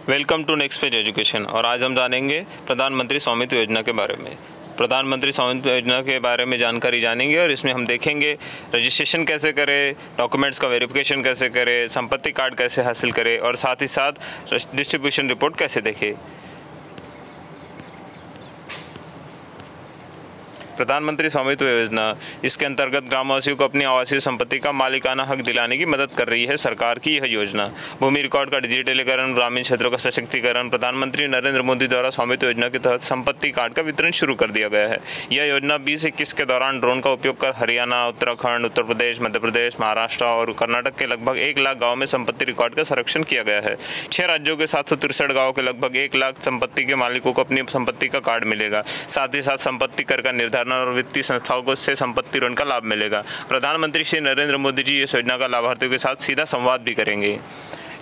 Welcome to next page education. और आज हम जानेंगे प्रधानमंत्री स्वामित्व योजना के बारे में। प्रधानमंत्री स्वामित्व योजना के बारे में जानकारी जानेंगे और इसमें हम देखेंगे रजिस्ट्रेशन कैसे करें, डॉक्यूमेंट्स का वेरिफिकेशन कैसे करें, संपत्ति कार्ड कैसे हासिल करें और साथ ही साथ डिस्ट्रीब्यूशन रिपोर्ट कैसे देखें। प्रधानमंत्री स्वामित्व योजना, इसके अंतर्गत ग्रामवासियों को अपनी आवासीय संपत्ति का मालिकाना हक दिलाने की मदद कर रही है सरकार की यह योजना। भूमि रिकॉर्ड का डिजिटलीकरण, ग्रामीण क्षेत्रों का सशक्तिकरण। प्रधानमंत्री नरेंद्र मोदी द्वारा स्वामित्व योजना के तहत संपत्ति कार्ड का वितरण शुरू कर दिया गया है। यह योजना 2021 के दौरान ड्रोन का उपयोग कर हरियाणा, उत्तराखंड, उत्तर प्रदेश, मध्य प्रदेश, महाराष्ट्र और कर्नाटक के लगभग 1 लाख गाँव में संपत्ति रिकॉर्ड का संरक्षण किया गया है। 6 राज्यों के 763 गाँव के लगभग 1 लाख संपत्ति के मालिकों को अपनी संपत्ति का कार्ड मिलेगा। साथ ही साथ संपत्ति कर का निर्धारण और वित्तीय संस्थाओं को से संपत्ति ऋण का लाभ मिलेगा। प्रधानमंत्री श्री नरेंद्र मोदी जी इस योजना का लाभार्थियों के साथ सीधा संवाद भी करेंगे।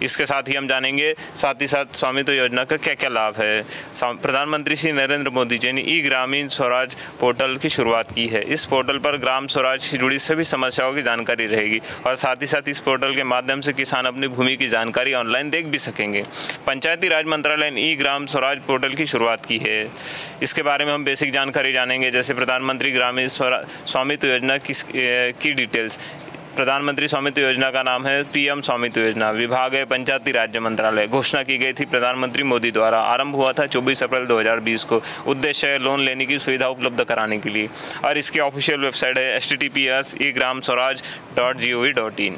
इसके साथ ही हम जानेंगे साथ ही साथ स्वामित्व योजना का क्या क्या लाभ है। प्रधानमंत्री श्री नरेंद्र मोदी जी ने ई ग्रामीण स्वराज पोर्टल की शुरुआत की है। इस पोर्टल पर ग्राम स्वराज से जुड़ी सभी समस्याओं की जानकारी रहेगी और साथ ही साथ इस पोर्टल के माध्यम से किसान अपनी भूमि की जानकारी ऑनलाइन देख भी सकेंगे। पंचायती राज मंत्रालय ने ई ग्राम स्वराज पोर्टल की शुरुआत की है। इसके बारे में हम बेसिक जानकारी जानेंगे, जैसे प्रधानमंत्री ग्रामीण स्वामित्व योजना की डिटेल्स। प्रधानमंत्री स्वामित्व योजना का नाम है पीएम स्वामित्व योजना। विभाग है पंचायती राज्य मंत्रालय। घोषणा की गई थी प्रधानमंत्री मोदी द्वारा। आरंभ हुआ था 24 अप्रैल 2020 को। उद्देश्य है लोन लेने की सुविधा उपलब्ध कराने के लिए और इसकी ऑफिशियल वेबसाइट है https://egramswaraj.gov.in।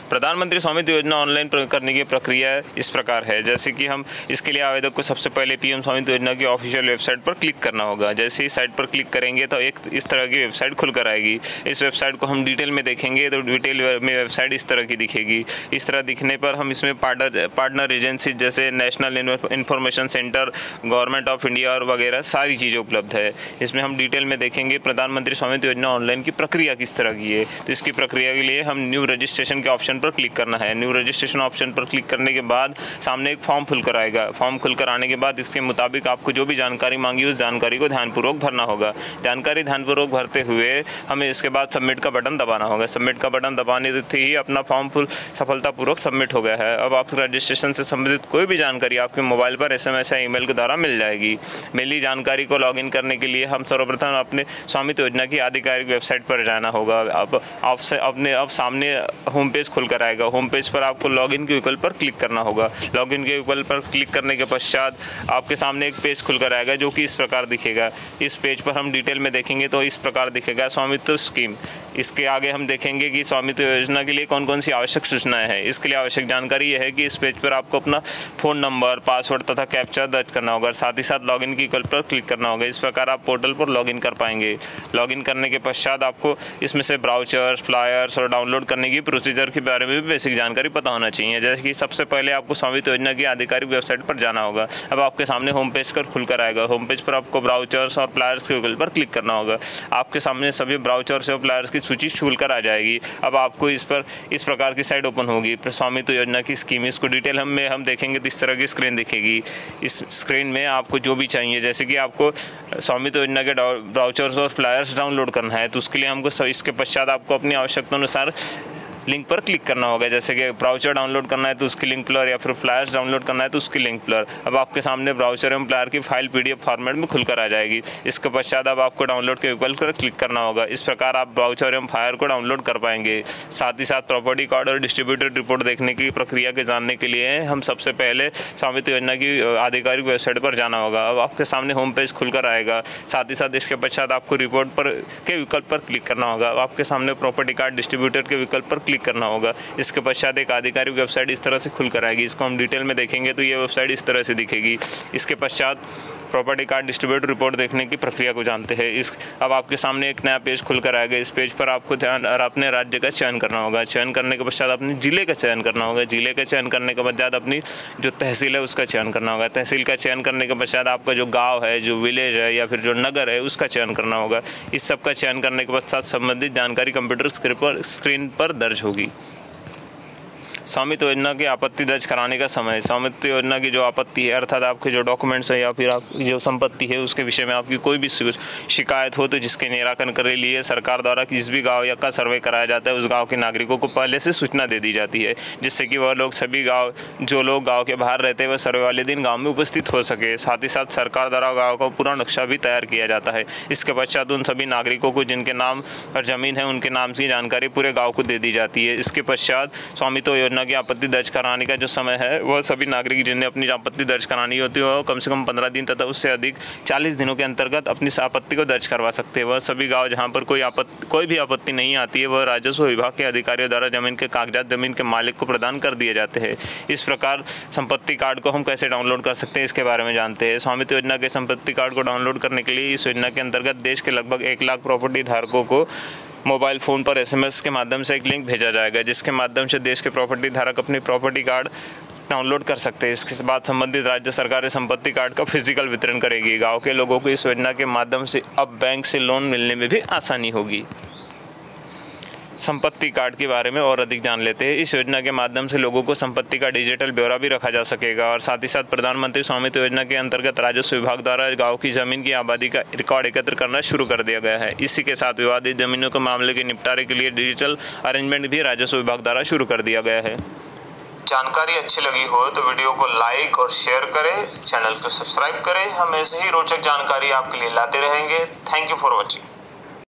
प्रधानमंत्री स्वामित्व योजना ऑनलाइन करने की प्रक्रिया इस प्रकार है, जैसे कि हम इसके लिए आवेदक को सबसे पहले पीएम स्वामित्व योजना की ऑफिशियल वेबसाइट पर क्लिक करना होगा। जैसे ही साइट पर क्लिक करेंगे तो एक इस तरह की वेबसाइट खुलकर आएगी। इस वेबसाइट को हम डिटेल में देखेंगे तो डिटेल में वेबसाइट इस तरह की दिखेगी। इस तरह दिखने पर हम इसमें पार्टनर एजेंसी जैसे national information centre, government of India और वगैरह सारी चीज़ें उपलब्ध है। इसमें हम डिटेल में देखेंगे प्रधानमंत्री स्वामित्व योजना ऑनलाइन की प्रक्रिया किस तरह की है। तो इसकी प्रक्रिया के लिए हम न्यू रजिस्ट्रेशन के ऑप्शन पर क्लिक करना है। न्यू रजिस्ट्रेशन ऑप्शन पर क्लिक करने के बाद सामने एक फॉर्म खुलकर आएगा। फॉर्म खुलकर आने के बाद इसके मुताबिक आपको जो भी जानकारी मांगी उस जानकारी को ध्यानपूर्वक भरना होगा। जानकारी ध्यानपूर्वक भरते हुए हमें इसके बाद सबमिट का बटन दबाना होगा। सबमिट का बटन दबाने से ही अपना फॉर्म सफलतापूर्वक सबमिट हो गया है। अब आप रजिस्ट्रेशन से संबंधित कोई भी जानकारी आपके मोबाइल पर SMS या ईमेल के द्वारा मिल जाएगी। मिली जानकारी को लॉगिन करने के लिए हम सर्वप्रथम अपने स्वामित्व योजना की आधिकारिक वेबसाइट पर जाना होगा। अब सामने होम पेज खुलकर आएगा। होम पेज पर आपको लॉगिन के विकल्प पर क्लिक करना होगा। लॉगिन के विकल्प पर क्लिक करने के पश्चात आपके सामने एक पेज खुलकर आएगा जो कि इस प्रकार दिखेगा। इस पेज पर हम डिटेल में देखेंगे तो इस प्रकार दिखेगा स्वामित्व स्कीम। इसके आगे हम देखेंगे कि स्वामित्व योजना के लिए कौन कौन सी आवश्यक सूचनाएं हैं। इसके लिए आवश्यक जानकारी यह है कि इस पेज पर आपको अपना फ़ोन नंबर, पासवर्ड तथा कैप्चा दर्ज करना होगा। साथ ही साथ लॉगिन के विकल्प पर क्लिक करना होगा। इस प्रकार आप पोर्टल पर लॉगिन कर पाएंगे। लॉगिन करने के पश्चात आपको इसमें से ब्राउचर्स, फ्लायर्स और डाउनलोड करने की प्रोसीजर के बारे में भी बेसिक जानकारी पता होना चाहिए। जैसे कि सबसे पहले आपको स्वामित्व योजना की आधिकारिक वेबसाइट पर जाना होगा। अब आपके सामने होम पेज पर खुलकर आएगा। होम पेज पर आपको ब्राउचर्स और फ्लायर्स के विकल्प पर क्लिक करना होगा। आपके सामने सभी ब्राउचर्स और फ्लायर्स की सूची खुलकर आ जाएगी। अब आपको इस प्रकार की साइट ओपन होगी स्वामित्व योजना की स्कीम। इसको डिटेल हम देखेंगे तो इस तरह की स्क्रीन दिखेगी। इस स्क्रीन में आपको जो भी चाहिए, जैसे कि आपको स्वामित्व योजना के ब्राउचर्स और फ्लायर्स डाउनलोड करना है तो उसके लिए हमको इसके पश्चात आपको अपनी आवश्यकता अनुसार लिंक पर क्लिक करना होगा। जैसे कि ब्राउचर डाउनलोड करना है तो उसकी लिंक पर, या फिर फ्लायर्स डाउनलोड करना है तो उसकी लिंक पर। अब आपके सामने ब्राउचर एवं फ्लायर की फाइल PDF फॉर्मेट में खुलकर आ जाएगी। इसके पश्चात अब आपको डाउनलोड के विकल्प पर क्लिक करना होगा। इस प्रकार आप ब्राउचर एवं फाइल को डाउनलोड कर पाएंगे। साथ ही साथ प्रॉपर्टी कार्ड और डिस्ट्रीब्यूटेड रिपोर्ट देखने की प्रक्रिया के जानने के लिए हम सबसे पहले स्वामित्व योजना की आधिकारिक वेबसाइट पर जाना होगा। अब आपके सामने होम पेज खुलकर आएगा। साथ ही साथ इसके पश्चात आपको रिपोर्ट पर के विकल्प पर क्लिक करना होगा। अब आपके सामने प्रॉपर्टी कार्ड डिस्ट्रीब्यूटेड के विकल्प पर क्लिक करना होगा। इसके पश्चात एक आधिकारिक वेबसाइट इस तरह से खुलकर आएगी। इसको हम डिटेल में देखेंगे तो ये वेबसाइट इस तरह से दिखेगी। इसके पश्चात प्रॉपर्टी कार्ड डिस्ट्रीब्यूटर रिपोर्ट देखने की प्रक्रिया को जानते हैं। अब आपके सामने एक नया पेज खुलकर आएगा। इस पेज पर आपको अपने राज्य का चयन करना होगा। चयन करने के पश्चात अपने जिले का चयन करना होगा। जिले का चयन करने के पश्चात अपनी जो तहसील है उसका चयन करना होगा। तहसील का चयन करने के पश्चात आपका जो गाँव है, जो विलेज है या फिर जो नगर है उसका चयन करना होगा। इस सब का चयन करने के पश्चात संबंधित जानकारी कंप्यूटर स्क्रीन पर दर्ज होगी। स्वामित्व योजना की आपत्ति दर्ज कराने का समय। स्वामित्व योजना की जो आपत्ति है, अर्थात आपके जो डॉक्यूमेंट्स है या फिर आपकी जो संपत्ति है उसके विषय में आपकी कोई भी शिकायत हो तो जिसके निराकरण के लिए सरकार द्वारा किसी भी गाँव या का सर्वे कराया जाता है उस गाँव के नागरिकों को पहले से सूचना दे दी जाती है, जिससे कि वह लोग सभी गाँव जो लोग गाँव के बाहर रहते हैं वह सर्वे वाले दिन गाँव में उपस्थित हो सके। साथ ही साथ सरकार द्वारा गाँव का पूरा नक्शा भी तैयार किया जाता है। इसके पश्चात उन सभी नागरिकों को जिनके नाम पर ज़मीन है उनके नाम की जानकारी पूरे गाँव को दे दी जाती है। इसके पश्चात स्वामित्व योजना की आपत्ति दर्ज कराने का जो समय है वह सभी नागरिक जिन्हें अपनी आपत्ति दर्ज करानी होती है वह कम से कम 15 दिन तथा उससे अधिक 40 दिनों के अंतर्गत अपनी आपत्ति को दर्ज करवा सकते हैं। वह सभी गांव जहां पर कोई भी आपत्ति नहीं आती है वह राजस्व विभाग के अधिकारियों द्वारा जमीन के कागजात जमीन के मालिक को प्रदान कर दिए जाते हैं। इस प्रकार संपत्ति कार्ड को हम कैसे डाउनलोड कर सकते हैं इसके बारे में जानते हैं। स्वामित्व योजना के संपत्ति कार्ड को डाउनलोड करने के लिए इस योजना के अंतर्गत देश के लगभग 1 लाख प्रॉपर्टी धारकों को मोबाइल फ़ोन पर SMS के माध्यम से एक लिंक भेजा जाएगा, जिसके माध्यम से देश के प्रॉपर्टी धारक अपनी प्रॉपर्टी कार्ड डाउनलोड कर सकते हैं। इसके बाद संबंधित राज्य सरकारें संपत्ति कार्ड का फिजिकल वितरण करेगी। गांव के लोगों को इस योजना के माध्यम से अब बैंक से लोन मिलने में भी आसानी होगी। संपत्ति कार्ड के बारे में और अधिक जान लेते हैं। इस योजना के माध्यम से लोगों को संपत्ति का डिजिटल ब्यौरा भी रखा जा सकेगा और साथ ही साथ प्रधानमंत्री स्वामित्व योजना के अंतर्गत राजस्व विभाग द्वारा गांव की ज़मीन की आबादी का रिकॉर्ड एकत्र करना शुरू कर दिया गया है। इसी के साथ विवादित ज़मीनों के मामले के निपटारे के लिए डिजिटल अरेंजमेंट भी राजस्व विभाग द्वारा शुरू कर दिया गया है। जानकारी अच्छी लगी हो तो वीडियो को लाइक और शेयर करें, चैनल को सब्सक्राइब करें। हम ऐसे ही रोचक जानकारी आपके लिए लाते रहेंगे। Thank you for watching.